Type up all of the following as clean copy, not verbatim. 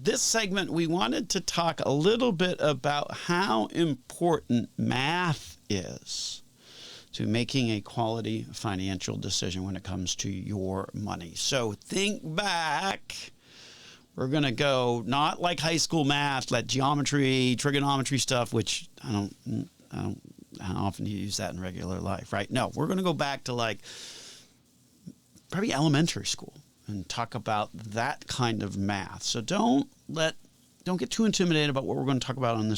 this segment, we wanted to talk a little bit about how important math is to making a quality financial decision when it comes to your money. So think back. We're going to go not like high school math, that geometry, trigonometry stuff, which I don't how often do you use that in regular life, right? No, we're going to go back to like probably elementary school and talk about that kind of math. So don't get too intimidated about what we're going to talk about on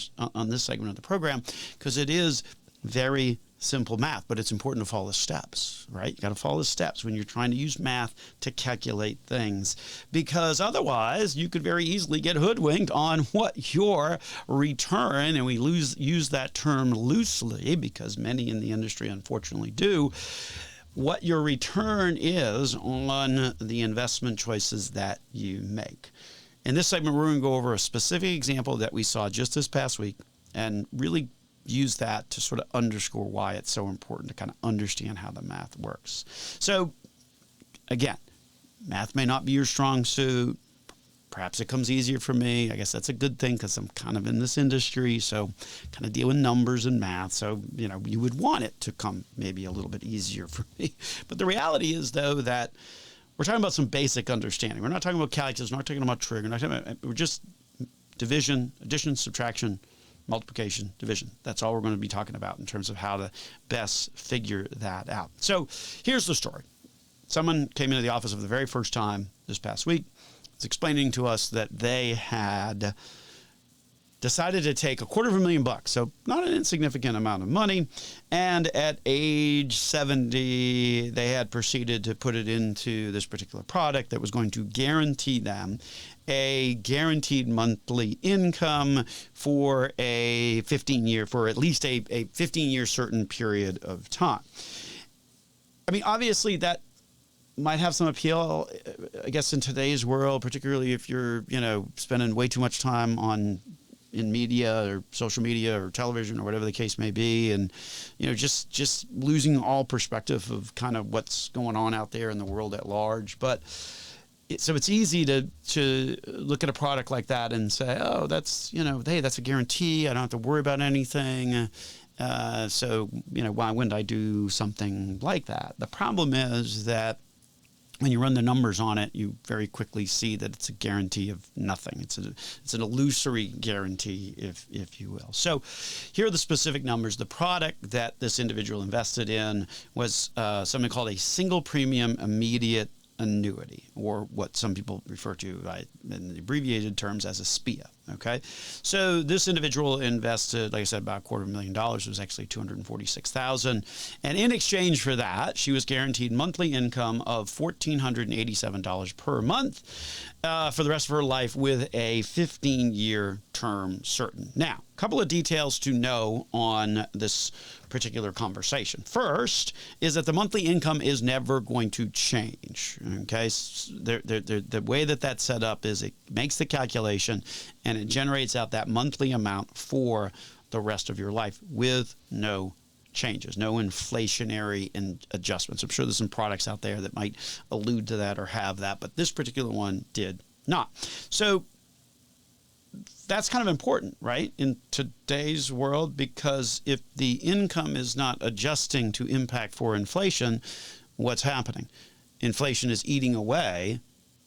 this segment of the program, because it is very simple math, but it's important to follow the steps, right? You got to follow the steps when you're trying to use math to calculate things, because otherwise you could very easily get hoodwinked on what your return, and we use that term loosely because many in the industry unfortunately do, what your return is on the investment choices that you make. In this segment, we're going to go over a specific example that we saw just this past week and really use that to sort of underscore why it's so important to kind of understand how the math works. So again, math may not be your strong suit. Perhaps it comes easier for me. I guess that's a good thing because I'm kind of in this industry, so kind of deal with numbers and math. So, you would want it to come maybe a little bit easier for me. But the reality is, though, that we're talking about some basic understanding. We're not talking about calculus. We're not talking about trig. We're just division, addition, subtraction, multiplication, division. That's all we're going to be talking about in terms of how to best figure that out. So here's the story. Someone came into the office for the very first time this past week. It's explaining to us that they had decided to take $250,000, so not an insignificant amount of money, and at age 70, they had proceeded to put it into this particular product that was going to guarantee them a guaranteed monthly income for a 15-year, for at least a 15-year certain period of time. I mean, obviously that might have some appeal, I guess, in today's world, particularly if you're, spending way too much time in media or social media or television or whatever the case may be, and just losing all perspective of kind of what's going on out there in the world at large. But so it's easy to look at a product like that and say, oh, that's hey, that's a guarantee. I don't have to worry about anything. So why wouldn't I do something like that? The problem is that when you run the numbers on it, you very quickly see that it's a guarantee of nothing. It's an illusory guarantee, if you will. So here are the specific numbers. The product that this individual invested in was something called a single premium immediate annuity, or what some people refer to in the abbreviated terms as a SPIA. Okay, so this individual invested, like I said, about $250,000. It was actually $246,000, and in exchange for that, she was guaranteed monthly income of $1,487 per month for the rest of her life, with a 15-year term certain. Now, a couple of details to know on this particular conversation. First is that the monthly income is never going to change. Okay, so the way that that's set up is it makes the calculation and it generates out that monthly amount for the rest of your life with no changes, no inflationary adjustments. I'm sure there's some products out there that might allude to that or have that, but this particular one did not. So that's kind of important, right, in today's world, because if the income is not adjusting to impact for inflation, what's happening? Inflation is eating away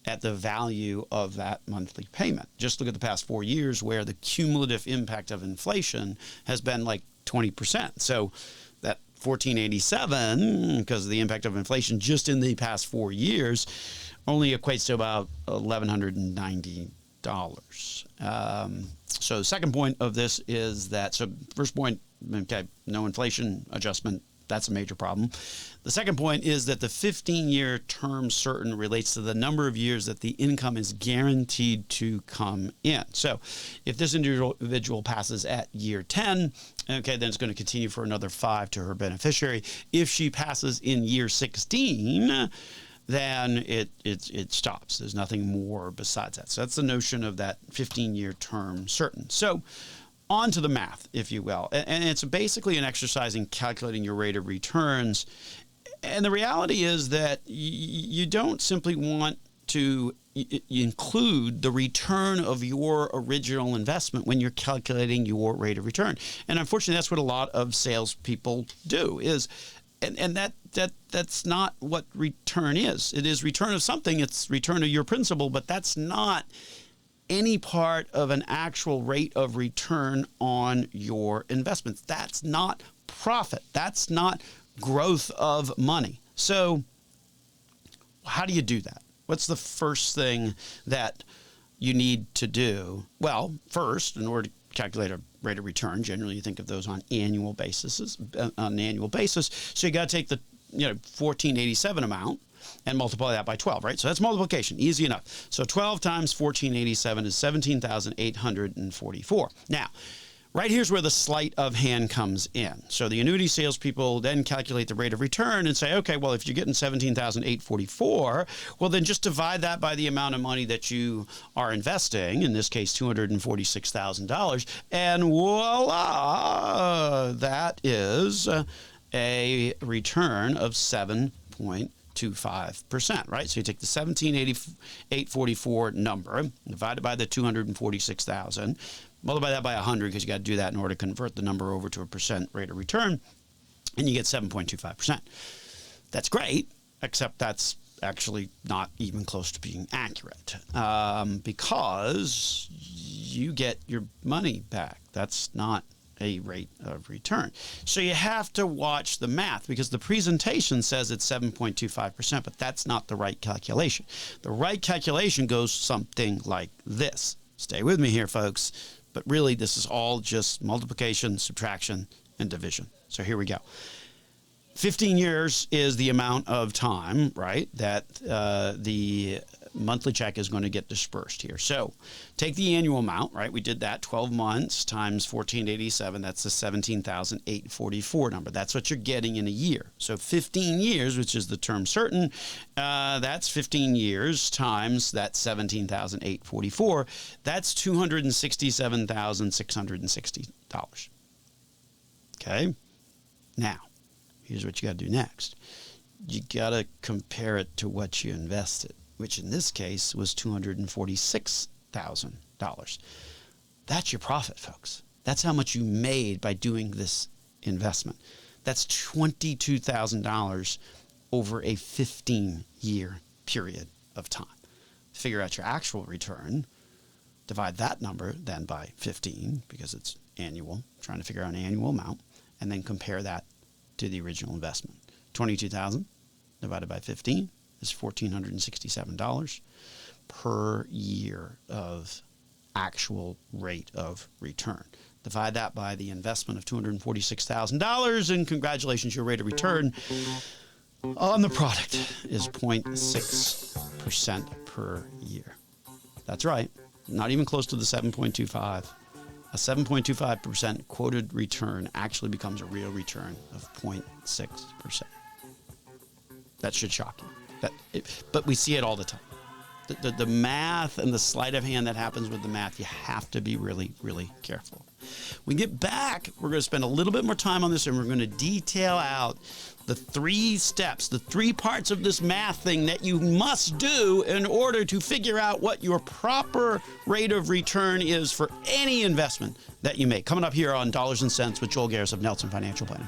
at the value of that monthly payment. Just look at the past 4 years where the cumulative impact of inflation has been like 20%. So that 1487, because of the impact of inflation just in the past 4 years, only equates to about $1,190. So the second point of this is that, so first point, okay, no inflation adjustment. That's a major problem. The second point is that the 15-year term certain relates to the number of years that the income is guaranteed to come in. So if this individual passes at year 10, okay, then it's going to continue for another 5 to her beneficiary. If she passes in year 16, then it stops. There's nothing more besides that. So that's the notion of that 15-year term certain. So on to the math, if you will. And it's basically an exercise in calculating your rate of returns. And the reality is that you don't simply want to you include the return of your original investment when you're calculating your rate of return. And unfortunately, that's what a lot of salespeople do is, and that's not what return is. It is return of something. It's return of your principal, but that's not any part of an actual rate of return on your investments. That's not profit. That's not growth of money. So how do you do that? What's the first thing that you need to do? Well, first, in order to calculate a rate of return, generally you think of those on an annual basis. So you got to take the 1487 amount and multiply that by 12, right? So that's multiplication, easy enough. So 12 times 1487 is 17,844. Now, right here's where the sleight of hand comes in. So the annuity salespeople then calculate the rate of return and say, okay, well, if you're getting 17,844, well, then just divide that by the amount of money that you are investing, in this case, $246,000, and voila, that is a return of 7.25%, right? So you take the 17,844 number, divide it by the 246,000, multiply that by 100 because you got to do that in order to convert the number over to a percent rate of return, and you get 7.25%. That's great, except that's actually not even close to being accurate because you get your money back. That's not a rate of return. So you have to watch the math because the presentation says it's 7.25%, but that's not the right calculation. The right calculation goes something like this. Stay with me here, folks. But really, this is all just multiplication, subtraction, and division. So here we go. 15 years is the amount of time, right, that the monthly check is going to get dispersed here. So take the annual amount, right? We did that 12 months times 1487. That's the 17,844 number. That's what you're getting in a year. So 15 years, which is the term certain, that's 15 years times that 17,844. That's $267,660. Okay. Now, here's what you got to do next. You got to compare it to what you invested, which in this case was $246,000. That's your profit, folks. That's how much you made by doing this investment. That's $22,000 over a 15-year period of time. To figure out your actual return, divide that number then by 15 because it's annual, trying to figure out an annual amount, and then compare that to the original investment. $22,000 divided by 15 is $1,467 per year of actual rate of return. Divide that by the investment of $246,000, and congratulations, your rate of return on the product is 0.6% per year. That's right, not even close to the 7.25. A 7.25% quoted return actually becomes a real return of 0.6%. That should shock you. But we see it all the time. The math and the sleight of hand that happens with the math, you have to be really, really careful. When we get back, we're going to spend a little bit more time on this, and we're going to detail out the 3 steps, the 3 parts of this math thing that you must do in order to figure out what your proper rate of return is for any investment that you make. Coming up here on Dollars and Cents with Joel Garris of Nelson Financial Planning.